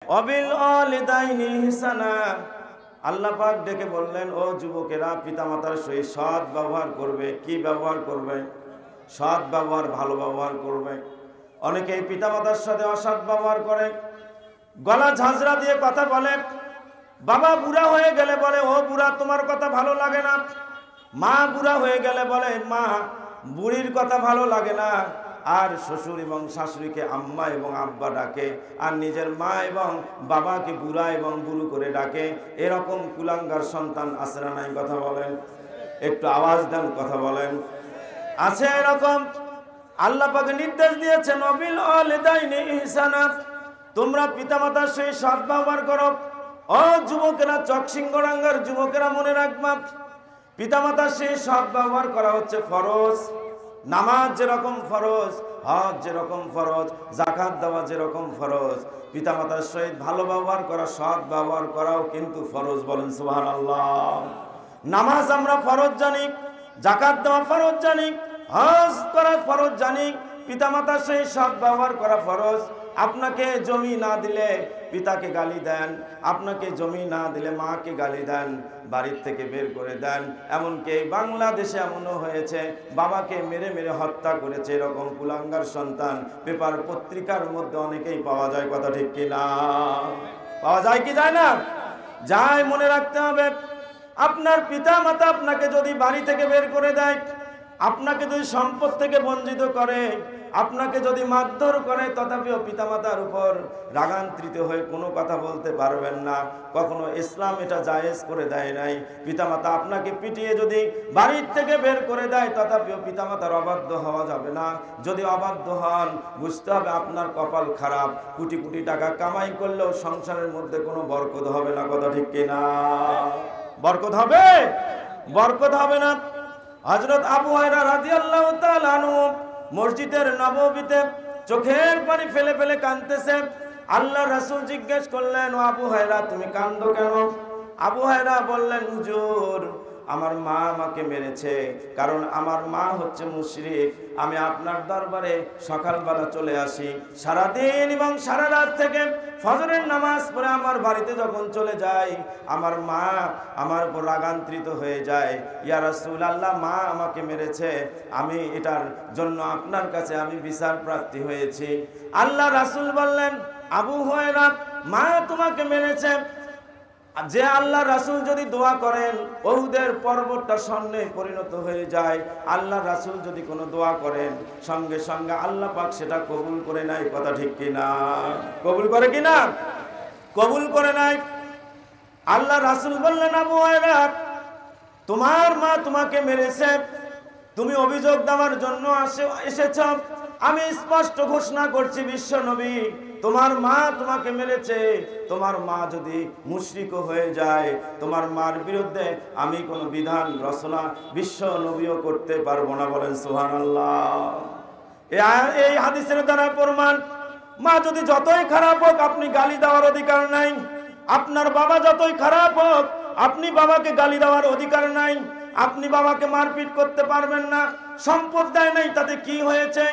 ওয়াবিল ওয়ালিদাইনি ইহসানা। আল্লাহ পাক ডেকে বললেন, ও যুবকেরা, পিতামাতার সহিত সৎ ব্যবহার করবে। কি ব্যবহার করবে? সৎ ব্যবহার, ভালো ব্যবহার করবে। অনেকেই পিতামাতার সাথে অসৎ ব্যবহার করে, গলা ঝাঁঝরা দিয়ে কথা বলে। বাবা বুড়া হয়ে গেলে বলে, ও বুড়া, তোমার কথা ভালো লাগে না। মা বুড়া হয়ে গেলে বলে, মা, বুড়ির কথা ভালো লাগে না। আর শ্বশুর এবং শাশুড়িকে আম্মা এবং আব্বা ডাকে, আর নিজের মা এবং বাবাকে বুড়া এবং বুড়ো করে ডাকে। এরকম কুলাঙ্গার সন্তান আছে না নাই? কথা বলেন, একটু আওয়াজ দেন, কথা বলেন। আছে এরকম। আল্লাহ পাক নির্দেশ দিয়েছেন, ওয়াবিল ওয়ালিদাইনি ইহসানা, তোমরা পিতামাতার সহিত সৎ ব্যবহার করো। ও যুবকেরা, চকসিংহরাঙ্গার যুবকেরা, মনে রাখবা, পিতামাতার সহিত সৎ ব্যবহার করা হচ্ছে ফরজ। নামাজ যেরকম ফরজ, হজ যেরকম ফরজ, যাকাত দেওয়া যেরকম ফরজ, পিতামাতার সহিত ভালো ব্যবহার করা, সৎ ব্যবহার করাও কিন্তু ফরজ। বলেন সুবহানাল্লাহ। নামাজ আমরা ফরজ জানি, যাকাত দেওয়া ফরজ জানি, হজ করা ফরজ জানি, পিতামাতার সহিত সৎ ব্যবহার করা ফরজ। আপনাকে জমি না দিলে পিতাকে গালি দেন, আপনাকে জমি না দিলে মাকে গালি দেন, বাড়ির থেকে বের করে দেন। এমনকি বাংলাদেশে এমনও হয়েছে, বাবাকে মেরে মেরে হত্যা করেছে। এরকম কুলাঙ্গার সন্তান পেপার পত্রিকার মধ্যে অনেকেই পাওয়া যায়। কথা ঠিক কিনা? পাওয়া যায় কি যায় না? যায়। মনে রাখতে হবে, আপনার পিতা মাতা আপনাকে যদি বাড়ি থেকে বের করে দেয়, আপনাকে যদি সম্পদ থেকে বঞ্চিত করে, আপনাকে যদি মারধর করে, তথাপিও পিতামাতার উপর রাগান্বিত হয়ে কোনো কথা বলতে পারবেন না। কখনো ইসলাম এটা জায়েজ করে দেয় নাই। পিতামাতা আপনাকে পিটিয়ে যদি বাড়ির থেকে বের করে দেয়, তথাপিও পিতামাতার অবাধ্য হওয়া যাবে না। যদি অবাধ্য হন, বুঝতে হবে আপনার কপাল খারাপ। কোটি কোটি টাকা কামাই করলেও সংসারের মধ্যে কোনো বরকত হবে না। কথা ঠিক কিনা? বরকত হবে? বরকত হবে না। হযরত আবু হুরায়রা রাদিয়াল্লাহু তাআলা আনহু মসজিদের নববীতে চোখের পানি ফেলে ফেলে কাঁদতেছে। আল্লাহ রাসূল জিজ্ঞেস করলেন, ও আবু হুরায়রা, তুমি কাঁদো কেন? আবু হুরায়রা বললেন, হুজুর, আমার মা আমাকে মেরেছে, কারণ আমার মা হচ্ছে মুশরিক। আমি আপনার দরবারে সকালবেলা চলে আসি, সারাদিন এবং সারা রাত থেকে ফজরের নামাজ পড়ে আমার বাড়িতে যখন চলে যাই, আমার মা আমার উপর রাগান্বিত হয়ে যায়। ইয়া রাসূলুল্লাহ, মা আমাকে মেরেছে, আমি এটার জন্য আপনার কাছে আমি বিচার প্রার্থী হয়েছি। আল্লাহ রাসূল বললেন, আবু হুরায়রা, মা তোমাকে মেরেছে, যে আল্লাহ রাসূল যদি দোয়া করেন, উহুদের পর্বতটা স্বর্ণে পরিণত হয়ে যায়। আল্লাহ রাসূল যদি কোনো দোয়া করেন, সঙ্গে সঙ্গে আল্লাহ পাক সেটা কবুল করে নেয়। কথা ঠিক কিনা? কবুল করে কিনা? কবুল করে নেয়। আল্লাহ রাসূল বললেন, আবু হুরায়রা, তোমার মা তোমাকে মেরেছে, তুমি অভিযোগ দেওয়ার জন্য এসেছ। আমি স্পষ্ট ঘোষণা করছি, বিশ্ব নবী, তোমার মা তোমাকে মেরেছে। তোমার মা যদি মুশরিক হয়ে যায়, তোমার মার বিরুদ্ধে আমি কোনো বিধান রচনা বিশ্ব নবীও করতে পারবো না। বলেন সুবহানাল্লাহ। এই হাদিসের দ্বারা প্রমাণ, মা যদি যতই খারাপ হোক, আপনি গালি দেওয়ার অধিকার নাই। আপনার বাবা যতই খারাপ হোক, আপনি বাবাকে গালি দেওয়ার অধিকার নাই। আপনি বাবাকে মারপিট করতে পারবেন না। সম্পদ দেয় নাই, তাতে কি হয়েছে?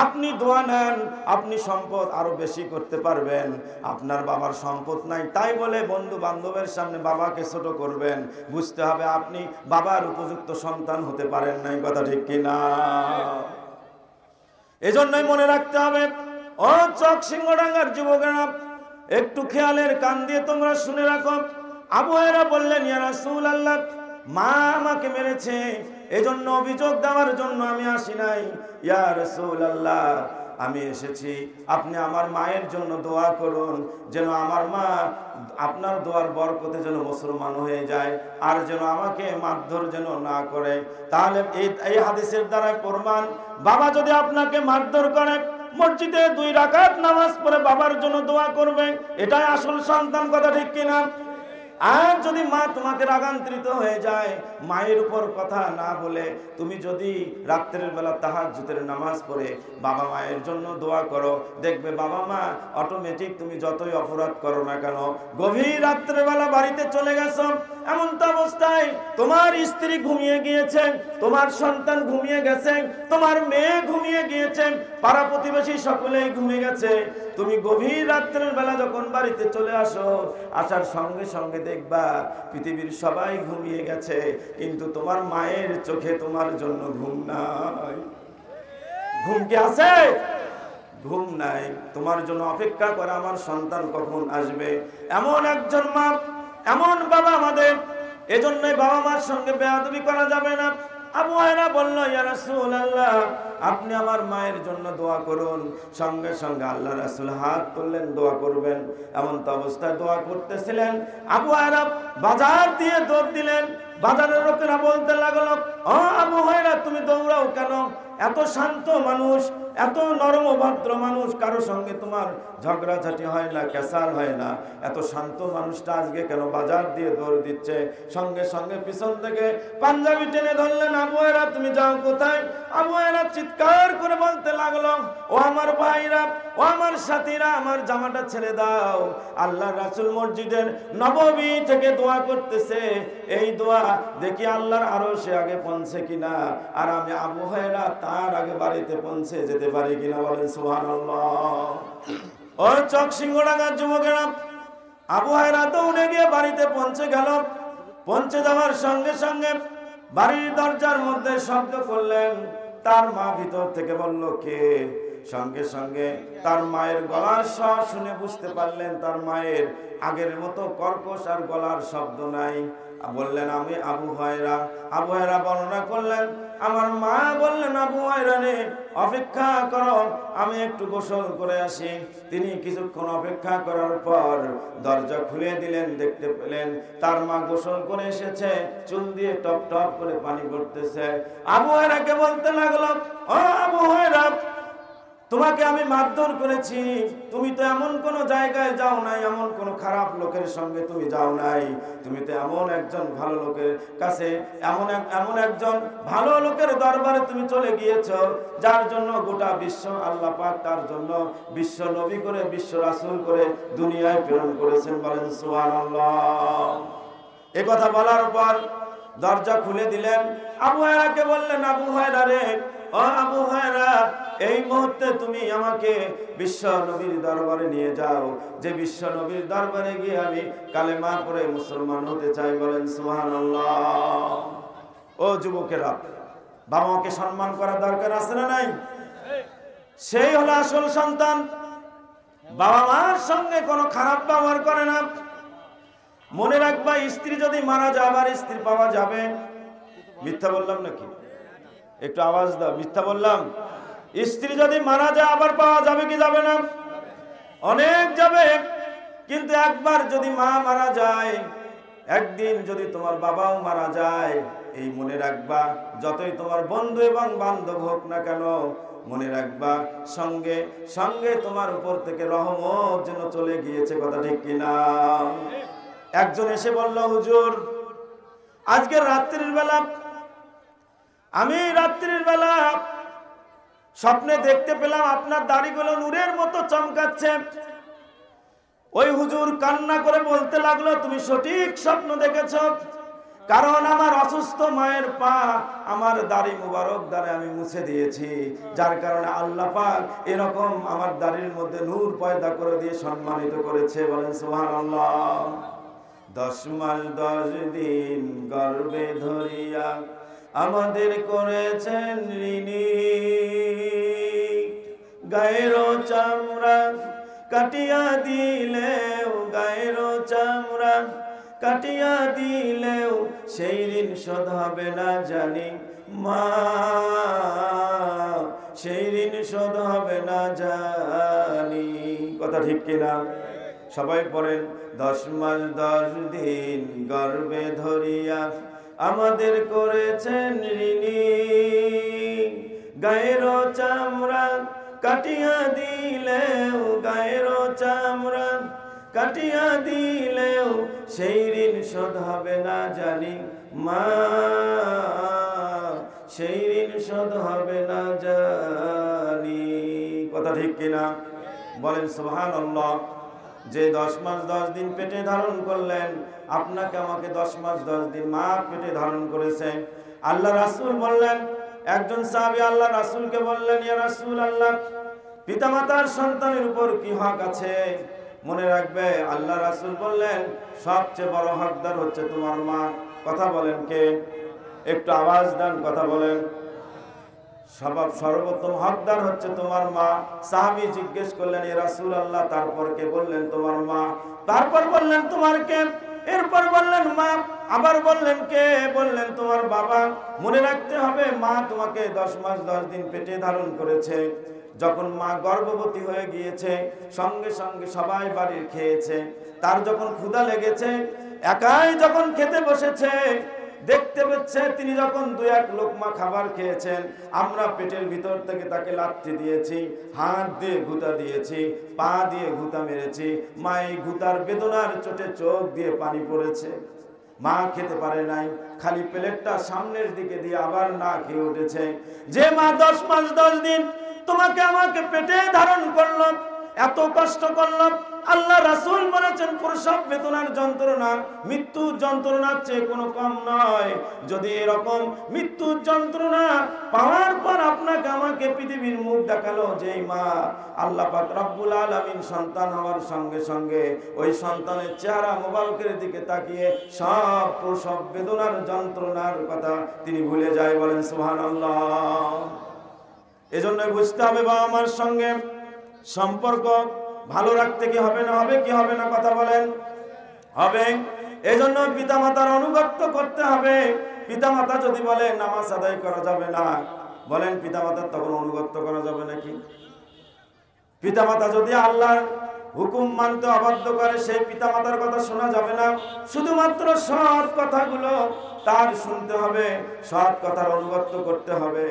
আপনি দোয়া নেন, আপনি সম্পদ আরো বেশি করতে পারবেন। আপনার বাবার সম্পদ নাই, তাই বলে বন্ধু বান্ধবের সামনে বাবাকে ছোট করবেন। বুঝতে হবে আপনি বাবার উপযুক্ত সন্তান হতে পারেন নাই। কথা ঠিক কিনা? এজন্যই মনে রাখতে হবে, ও চকসিংহরাঙ্গার যুবকেরা, একটু খেয়ালের কান দিয়ে তোমরা শুনে রাখো। আবু হুরায়রা বললেন, ইয়া রাসূলুল্লাহ, মা আমাকে মেরেছে, এজন্য অভিযোগ দেওয়ার জন্য আমি আসি নাই। ইয়া রাসূলুল্লাহ, আমি এসেছি, আপনি আমার মায়ের জন্য দোয়া করুন, যেন আমার মা আপনার দোয়ার বরকতে যেন মুসলমান হয়ে যায়, আর যেন আমাকে মারধর যেন না করে। তাহলে এই হাদিসের দ্বারা প্রমাণ, বাবা যদি আপনাকে মারধর করে, মসজিদে 2 রাকাত নামাজ পড়ে বাবার জন্য দোয়া করবেন, এটাই আসল সন্তান। কথা ঠিক কিনা? আর যদি মা তোমাকে রাগান্বিত হয়ে যায়, মায়ের উপর কথা না বলে তুমি যদি রাত্রের বেলা তাহাজ্জুদের নামাজ পড়ে বাবা মায়ের জন্য দোয়া করো, দেখবে বাবা মা অটোমেটিক, তুমি যতই অপরাধ করো না কেন, গভীর রাত্রের বেলা বাড়িতে চলে গেছো, এমন তো অবস্থায় তোমার স্ত্রী ঘুমিয়ে গিয়েছেন, তোমার সন্তান ঘুমিয়ে গেছেন, তোমার মেয়ে ঘুমিয়ে গিয়েছেন, পাড়া প্রতিবেশী সকলেই ঘুমিয়ে গেছে, তুমি গভীর রাত্রের বেলা যখন বাড়িতে চলে আসো, আসার সঙ্গে সঙ্গে দেখবা পৃথিবীর সবাই ঘুমিয়ে গেছে, কিন্তু তোমার মায়ের চোখে তোমার জন্য ঘুম নাই। ঘুম কি আছে? ঘুম নাই। তোমার জন্য অপেক্ষা করে আমার সন্তান কখন আসবে। এমন একজন মা, এমন বাবা আমাদের। এজন্যই বাবা মার সঙ্গে বেয়াদবি করা যাবে না। আবু হুরায়রা বলল, ইয়া রাসূলুল্লাহ, আপনি আমার মায়ের জন্য দোয়া করুন। সঙ্গে সঙ্গে আল্লাহ রাসূল হাত তুললেন, দোয়া করবেন। এমন তো অবস্থায় দোয়া করতেছিলেন, আবু হুরায়রা বাজার দিয়ে দৌড় দিলেন। বাজারের লোকেরা বলতে লাগলো, ও আবু হুরায়রা, তুমি দৌড়াও কেন? এত শান্ত মানুষ, এত নরম ভদ্র মানুষ, কারো সঙ্গে তোমার ঝগড়াঝাটি হয় না, ক্যাসাল হয় না, এত শান্ত মানুষটা আজকে কেন বাজার দিয়ে দৌড় দিচ্ছে? সঙ্গে সঙ্গে পিছন থেকে পাঞ্জাবি টেনে ধরলেন, আবু হুরায়রা তুমি যাও কোথায়? আবু হুরায়রা চিৎকার করে বলতে লাগলো, ও আমার ভাইরা, ও আমার সাথীরা, আমার জামাটা ছেড়ে দাও। আল্লাহ রাসূল মসজিদের নববী থেকে দোয়া করতেছে, এই দোয়া দেখি আল্লাহর আরশে আগে পৌঁছে কিনা, আর আমি আবু হুরায়রা তার আগে বাড়িতে পৌঁছে যেতে পারি কিনা, বলেন সুবহানাল্লাহ। ও চক সিংহডাঙ্গার যুবকেরা, আবু হুরায়রা দৌড়ে গিয়ে বাড়িতে পৌঁছে গেল। পৌঁছে যাওয়ার সঙ্গে সঙ্গে বাড়ির দরজার মধ্যে শব্দ করলেন। তার মা ভিতর থেকে বলল, কে? সঙ্গে সঙ্গে তার মায়ের গলার স্বর শুনে বুঝতে পারলেন তার মায়ের আগের মতো কর্কশ আর গলার শব্দ নাই। বললেন, আমি আবু হুরায়রা। আবু হুরায়রা বর্ণনা করলেন, আমার মা বললেন, আবু হুরায়রা রে, অপেক্ষা করো, আমি একটু গোসল করে আসি। তিনি কিছুক্ষণ অপেক্ষা করার পর দরজা খুলে দিলেন। দেখতে পেলেন তার মা গোসল করে এসেছে, চুল দিয়ে টপ টপ করে পানি পড়তেছে। আবু হুরায়রাকে বলতে লাগলো, ও আবু হুরায়রা, তোমাকে আমি মারধর করেছি, তুমি তো এমন কোন জায়গায় যাও নাই, এমন কোন খারাপ লোকের সঙ্গে তুমি যাও নাই, তুমি তো এমন একজন ভালো লোকের কাছে, এমন একজন ভালো লোকের দরবারে তুমি চলে গিয়েছো, যার জন্য গোটা বিশ্ব আল্লাহ পাক তার জন্য বিশ্ব নবী করে, বিশ্ব রাসূল করে দুনিয়ায় প্রেরণ করেছেন, বলেন সুবহানাল্লাহ। এই কথা বলার পর দরজা খুলে দিলেন। আবু হুরায়রাকে বললেন, আবু হুরায়রা রে, ও আবু হুরায়রা, এই মুহূর্তে তুমি আমাকে বিশ্ব নবীর দরবারে নিয়ে যাও, যে বিশ্ব নবীর দরবারে গিয়ে আমি কালেমা পড়ে মুসলমান হতে চাই, বলেন সুবহানাল্লাহ। ও যুবকেরা, বাবা মাকে সম্মান করা দরকার আছে না নাই? সেই হলো আসল সন্তান। বাবা মার সঙ্গে কোনো খারাপ ব্যবহার করে না। মনে রাখবা, স্ত্রী যদি মারা যায় আবার স্ত্রী পাওয়া যাবে। মিথ্যা বললাম নাকি? একটু আওয়াজ দাও, মিথ্যা বললাম? স্ত্রী যদি মারা যায় আবার পাওয়া যাবে কি যাবে না? অনেক যাবে। কিন্তু একবার যদি মা মারা যায়, একদিন যদি তোমার বাবাও মারা যায়, এই মনে রাখবা, যতই তোমার বন্ধু এবং বান্ধব হোক না কেন, মনে রাখবা সঙ্গে সঙ্গে তোমার উপর থেকে রহমত যেন চলে গিয়েছে। কথা ঠিক কিনা? একজন এসে বলল, হুজুর, আজকে রাত্রির বেলা, আমি রাত্রির বেলা স্বপ্নে দেখতে পেলাম আপনার দাড়িগুলো নূরের মতো চমকাচ্ছে। ওই হুজুর কান্না করে বলতে লাগলো, তুমি সঠিক স্বপ্ন দেখেছ, কারণ আমার অসুস্থ মায়ের পা আমার দাড়ি মুবারক দ্বারা আমি মুছে দিয়েছি, যার কারণে আল্লাহ পাক এরকম আমার দাড়ির মধ্যে নূর পয়দা করে দিয়ে সম্মানিত করেছে, বলেন সুবহানাল্লাহ। 10 মাস 10 দিন গর্ভে ধরিয়া আমাদের করেছেন ঋণী, গায়ের চামড়া কাটিয়া দিলেও, গায়ের চামড়া কাটিয়া দিলেও সেই ঋণ শোধ হবে না জানি মা, সেই ঋণ শোধ হবে না জানি। কথা ঠিক কিনা? সবাই পড়েন, 10 মাস 10 দিন গর্ভে ধরিয়া আমাদের করেছেন ঋণী, গায়ের চামড়া কাটিয়া দিলেও, গায়ের চামড়া কাটিয়া দিলেও সেই ঋণ শোধ হবে না জানি মা, সেই ঋণ শোধ হবে না জানি। কথা ঠিক কিনা? বলেন সুবহানাল্লাহ। যে 10 মাস 10 দিন পেটে ধারণ করলেন, আপনাকে আমাকে 10 মাস 10 দিন মা পেটে ধারণ করেছে। আল্লাহ রাসূল বললেন, একজন সাহাবী আল্লাহ রাসূলকে বললেন, ইয়া রাসূলুল্লাহ, পিতামাতার সন্তানের উপর কি হক আছে? মনে রাখবে, আল্লাহ রাসূল বললেন সবচেয়ে বড় হকদার হচ্ছে তোমার মা। কথা বলেন কে? একটু আওয়াজ দেন, কথা বলেন। সর্বোত্তম হকদার হচ্ছে তোমার মা। সাহাবী জিজ্ঞেস করলেন, ইয়া রাসূলুল্লাহ, তারপর কে? বললেন তোমার মা। তারপর বললেন তোমার কে? এরপর বললেন মা। আবার বললেন কে? বললেন তোমার বাবা। মনে রাখতে হবে, মা তোমাকে 10 মাস 10 দিন পেটে ধারণ করেছে। যখন মা গর্ভবতী হয়ে গিয়েছে, সঙ্গে সঙ্গে সবাই বাড়ির খেয়েছে। তার যখন ক্ষুধা লেগেছে, একাই যখন খেতে বসেছে, দেখতে পাচ্ছে তিনি যখন 2-1 লোকমা খাবার খেয়েছেন, আমরা পেটের ভিতর থেকে তাকে লাথি দিয়েছি, হাত দিয়ে ঘুতা দিয়েছি, পা দিয়ে ঘুতা মেরেছি। মা এই ঘুতার বেদনার চোটে চোখ দিয়ে পানি পড়েছে। মা খেতে পারে নাই, খালি প্লেটটা সামনের দিকে দিয়ে আবার না খেয়ে উঠেছে। যে মা 10 মাস 10 দিন তোমাকে আমাকে পেটে ধারণ করলো, এত কষ্ট করলো, আল্লাহ রাসূল বলেছেন প্রসব বেদনার যন্ত্রণা মৃত্যুর যন্ত্রণার চেয়ে কোনো কম নয়। যদি এরকম মৃত্যুর যন্ত্রণা পাওয়ার পর আপনাকে আমাকে পৃথিবীর মুখ দেখালো, যেই মা আল্লাহ পাক রব্বুল আলামিন সন্তান হওয়ার সঙ্গে সঙ্গে ওই সন্তানের চেহারা মোবারকের দিকে তাকিয়ে সব প্রসব বেদনার যন্ত্রণার কথা তিনি ভুলে যায়। বলেন সুবহানাল্লাহ। এজন্য বুঝতে হবে, বাবা মার সঙ্গে সম্পর্ক ভালো রাখতে কি হবে না হবে? কি হবে না? কথা বলেন। হবে। এজন্য পিতামাতার আনুগত্য করতে হবে। পিতামাতা যদি বলে নামাজ আদায় করা যাবে না, বলেন পিতামাতার তখন আনুগত্য করা যাবে নাকি? পিতামাতা যদি আল্লাহর হুকুম মানতে অবাধ্য করে, সেই পিতামাতার কথা শোনা যাবে না। শুধুমাত্র সৎ কথাগুলো তার শুনতে হবে, সৎ কথার আনুগত্য করতে হবে।